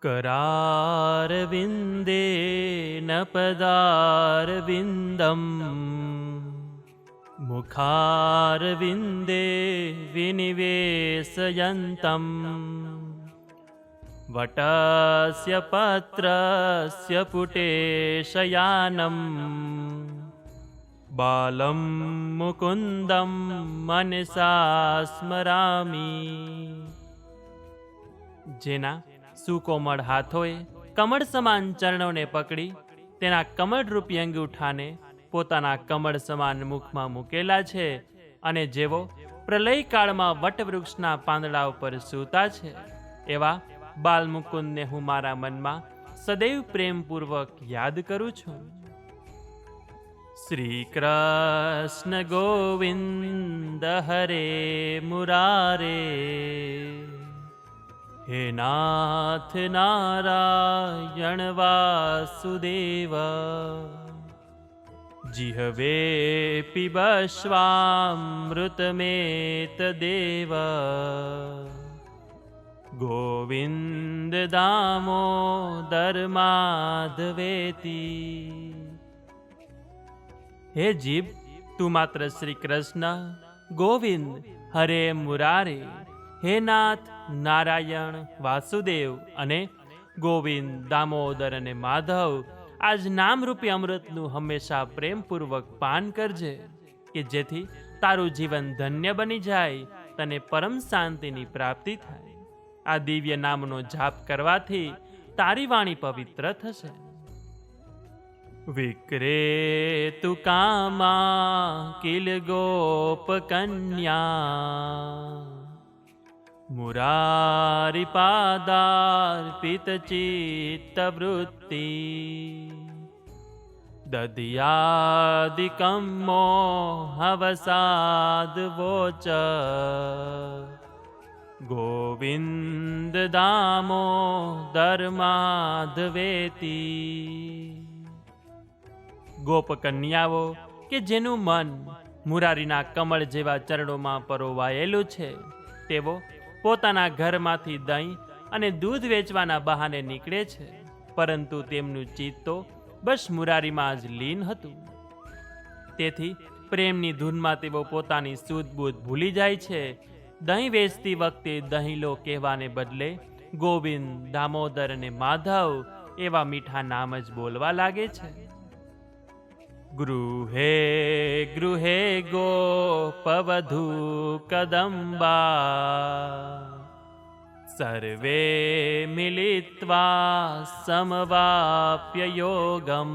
करारविन्देन पदारविन्दम् मुखारविन्दे विनिवेशयन्तम् वटस्य पत्रस्य पुटे शयानम् बालं मुकुन्दं मनसा स्मरामि। જેના સુકોમળ હાથોએ કમળ સમાન ચરણોને પકડી તેના કમળરૂપી અંગૂઠાને પોતાના કમળ સમાન મુખમાં મૂકેલા છે અને જેવો પ્રલયકાળમાં વટવૃક્ષના પાંદડા ઉપર સૂતા છે એવા બાલમુકુંદને હું મારા મનમાં સદૈવ પ્રેમપૂર્વક યાદ કરું છું. શ્રી કૃષ્ણ ગોવિંદ હરે મુરારે, હે નાથ નારાયણ વાસુદેવ, જીહવે પિબસ્વામૃતમેતદેવ, ગોવિંદ દામોદર માધવેતી. હે જીભ, તું માત્ર શ્રી કૃષ્ણ ગોવિંદ હરે મુરારે, હે નાથ નારાયણ વાસુદેવ અને ગોવિંદ દામોદર અને માધવ આજ નામરૂપી અમૃતનું હંમેશા પ્રેમપૂર્વક પાન કરજે કે જેથી તારું જીવન ધન્ય બની જાય, તને પરમ શાંતિની પ્રાપ્તિ થાય. આ દિવ્ય નામનો જાપ કરવાથી તારી વાણી પવિત્ર થશે. વિક્રેતુ કામા કિલ ગોપ કન્યા, મુરારી પાદાર્પિત ચિત્ત વૃત્તિ, દધ્યાદિકં મોહવસાદ વોચ, ગોવિંદ દામોદર માધવેતી. ગોપકન્યાઓ કે જેનું મન મુરારીના કમળ જેવા ચરણોમાં પરોવાયેલું છે તેઓ પોતાના ઘરમાંથી દહીં અને દૂધ વેચવાના બહાને નીકળે છે, પરંતુ તેમનું ચિત્ત તો બસ મુરારીમાં જ લીન હતું. તેથી પ્રેમની ધૂનમાં તેઓ પોતાની સૂઝબૂઝ ભૂલી જાય છે. દહીં વેચતી વખતે દહીંલો કહેવાને બદલે ગોવિંદ દામોદર અને માધવ એવા મીઠા નામ જ બોલવા લાગે છે. ગૃહે ગૃહે ગોપવધૂ કદંબા, સર્વે મિલિત્વા સમવાપ્ય યોગમ,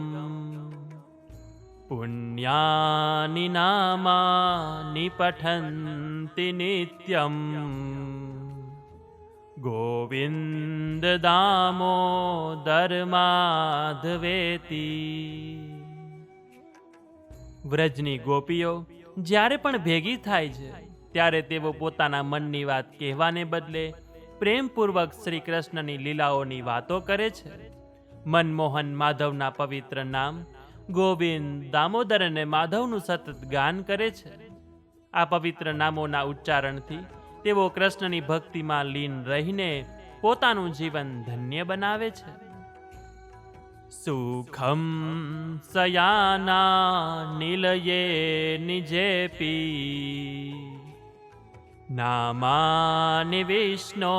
પુણ્યાનિ નામાનિ પઠન્તિ નિત્યમ, ગોવિંદ દામોદર માધવેતી. વ્રજની ગોપીઓ જ્યારે પણ ભેગી થાય છે ત્યારે તેઓ પોતાના મનની વાત કહેવાને બદલે પ્રેમપૂર્વક શ્રી કૃષ્ણની લીલાઓની વાતો કરે છે. મનમોહન માધવના પવિત્ર નામ ગોવિંદ દામોદર અને માધવનું સતત ગાન કરે છે. આ પવિત્ર નામોના ઉચ્ચારણથી તેઓ કૃષ્ણની ભક્તિમાં લીન રહીને પોતાનું જીવન ધન્ય બનાવે છે. સુખમ સયાના નિલયે નિજેપી, નામાનિ વિષ્ણો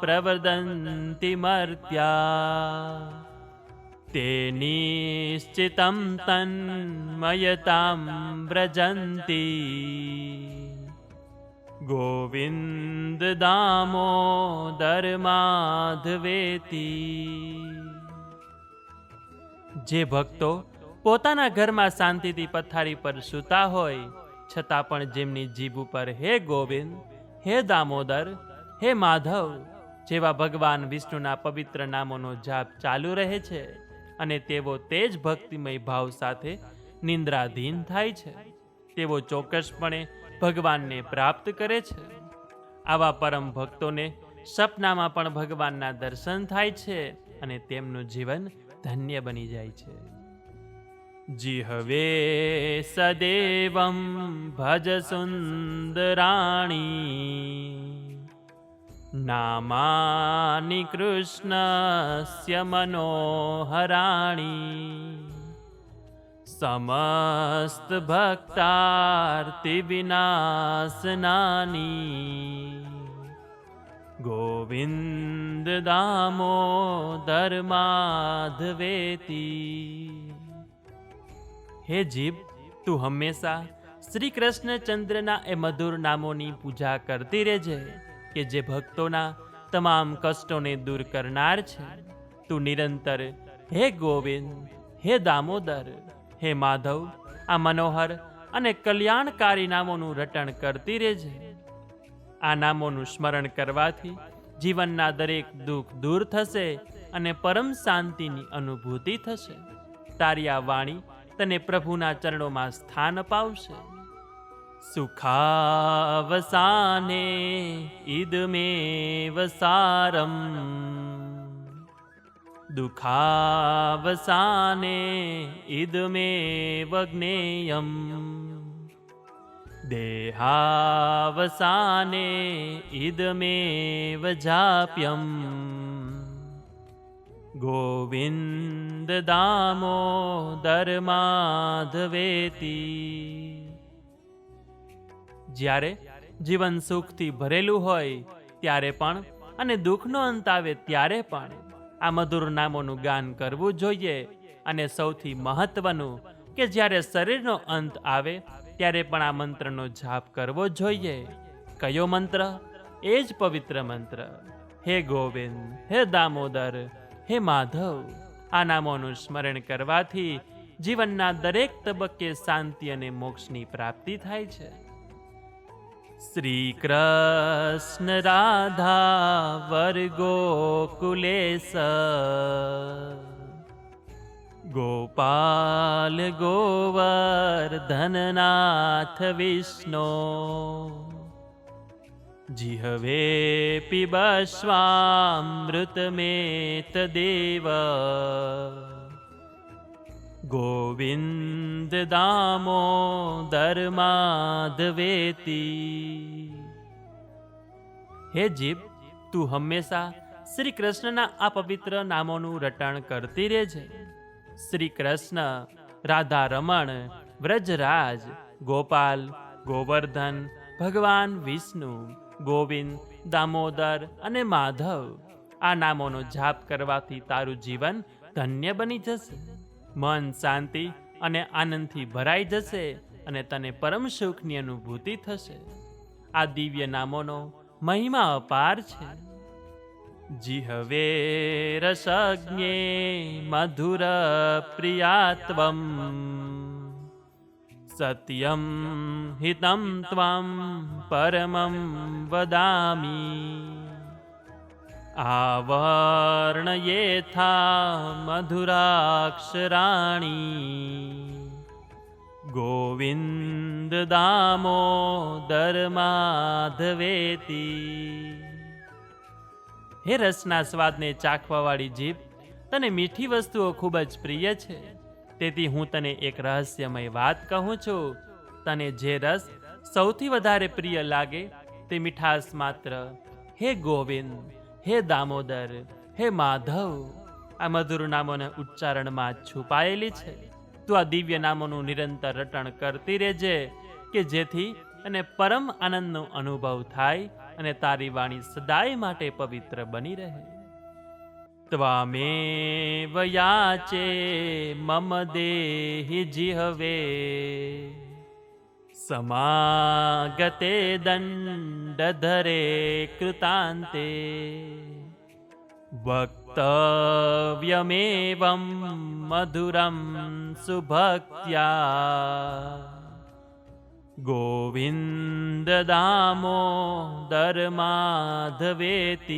પ્રવદન્તિ મર્ત્યા, તે નિશ્ચિતમ તન્મયતામ વ્રજંતી, ગોવિંદ દામોદર માધવેતી. જે ભક્તો પોતાના ઘરમાં શાંતિથી પથારી પર સૂતા હોય છતાં પણ જેમની જીભ ઉપર હે ગોવિંદ, હે દામોદર, હે માધવ જેવા ભગવાન વિષ્ણુના પવિત્ર નામોનો જાપ ચાલુ રહે છે અને તેઓ તે જ ભક્તિમય ભાવ સાથે નિંદ્રાધીન થાય છે, તેઓ ચોક્કસપણે ભગવાનને પ્રાપ્ત કરે છે. આવા પરમ ભક્તોને સપનામાં પણ ભગવાનના દર્શન થાય છે અને તેમનું જીવન ધન્ય બની જાય છે. જીહવે સદેવં ભજ સુંદરાણી, નામાનિ કૃષ્ણસ્ય મનોહરાણી સમસ્ત ભક્તાર્તિ વિનાશનાની ગોવિંદ દામોદર માધવેતી. હે જીભ, તું હંમેશા શ્રી કૃષ્ણચંદ્રના એ મધુર નામોની પૂજા કરતી રહેજે કે જે ભક્તોના તમામ કષ્ટોને દૂર કરનાર છે. તું નિરંતર હે ગોવિંદ, હે દામોદર, હે માધવ આ મનોહર અને કલ્યાણકારી નામોનું રટણ કરતી રહેજે. આ નામોનું સ્મરણ કરવાથી જીવનના દરેક દુઃખ દૂર થશે અને પરમ શાંતિની અનુભૂતિ થશે. તારી આ વાણી તને પ્રભુના ચરણોમાં સ્થાન અપાવશે. સુખાવસાને ઇદમેવ સારમ દુઃખાવસાને ઇદમેવ જ્ઞેયમ દેહાવસાને ઇદમેવ જાપ્યમ ગોવિંદ દામોદર માધવેતી. જ્યારે જીવન સુખથી ભરેલું હોય ત્યારે પણ અને દુઃખનો અંત આવે ત્યારે પણ આ મધુર નામોનું ગાન કરવું જોઈએ. અને સૌથી મહત્વનું કે જ્યારે શરીરનો અંત આવે ત્યારે પણ આ મંત્રનો જાપ કરવો જોઈએ. કયો મંત્ર? એ જ પવિત્ર મંત્ર હે ગોવિંદ, હે દામોદર, હે માધવ. આ નામોનું સ્મરણ કરવાથી જીવનના દરેક તબક્કે શાંતિ અને મોક્ષની પ્રાપ્તિ થાય છે. શ્રી કૃષ્ણ રાધા વર ગોકુલેશ ગોપાલ ગોવર્ધનનાથ વિષ્ણુ જીહવે પિબસ્વામૃતમેતદેવ ગોવિંદ દામોદર માધવેતી. હે જીભ, તું હંમેશા શ્રી કૃષ્ણના આ પવિત્ર નામોનું રટણ કરતી રહેજે. શ્રી કૃષ્ણ, રાધા રમણ, વ્રજરાજ, ગોપાલ, ગોવર્ધન, ભગવાન વિષ્ણુ, ગોવિંદ, દામોદર અને માધવ આ નામોનો જાપ કરવાથી તારું જીવન ધન્ય બની જશે. મન શાંતિ અને આનંદથી ભરાઈ જશે અને તને પરમ સુખની અનુભૂતિ થશે. આ દિવ્ય નામોનો મહિમા અપાર છે. જીહવે રસજ્ઞે મધુર પ્રિયાત્વમ સત્યમ હિતમ ત્વમ પરમં વદામી આવર્ણયેથા મધુરાક્ષરાણી ગોવિંદ દામોદર માધવેતી. હે રસના સ્વાદને ચાખવાવાળી જીભ, તને મીઠી વસ્તુઓ ખૂબ જ પ્રિય છે. તેથી હું તને એક રહસ્યમય વાત કહું છું. તને જે રસ સૌથી વધારે પ્રિય લાગે તે મીઠાશ માત્ર હે ગોવિંદ, હે દામોદર, હે માધવ આ મધુર નામોના ઉચ્ચારણમાં છુપાયેલી છે. તું આ દિવ્ય નામોનું નિરંતર રટણ કરતી રહેજે કે જેથી અને પરમ આનંદનો અનુભવ થાય અને તારી વાણી સદાય માટે પવિત્ર બની રહે. ત્વામેવ યાચે મમ દેહિ જીહવે સમાગતે દંડધરે કૃતાંતે વક્તવ્યમેવં મધુરં સુભક્ત્યા ગોવિંદ દામોદર માધવેતી.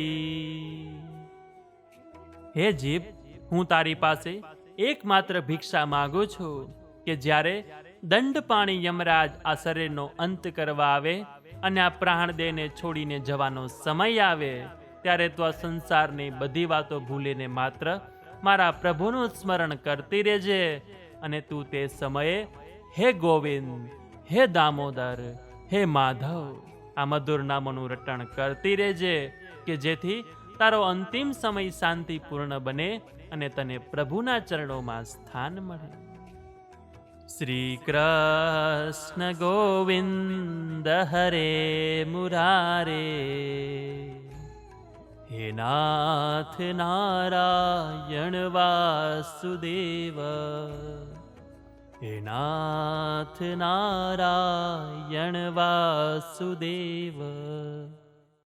હે જીભ, હું તારી પાસે એકમાત્ર ભિક્ષા માંગુ છું કે જ્યારે દંડપાણી યમરાજ આ શરીરનો અંત કરવા આવે અને આ પ્રાણદેહને છોડીને જવાનો સમય આવે ત્યારે તું આ સંસારની બધી વાતો ભૂલીને માત્ર મારા પ્રભુનું સ્મરણ કરતી રહેજે. અને તું તે સમયે હે ગોવિંદ, હે દામોદર, હે માધવ આ મધુર નામોનું રટણ કરતી રહેજે કે જેથી તારો અંતિમ સમય શાંતિપૂર્ણ બને અને તને પ્રભુના ચરણોમાં સ્થાન મળે. શ્રી કૃષ્ણ ગોવિંદ હરે મુરારે, હે નાથ નારાયણ વાસુદેવ, હે નાથ નારાયણ વાસુદેવ.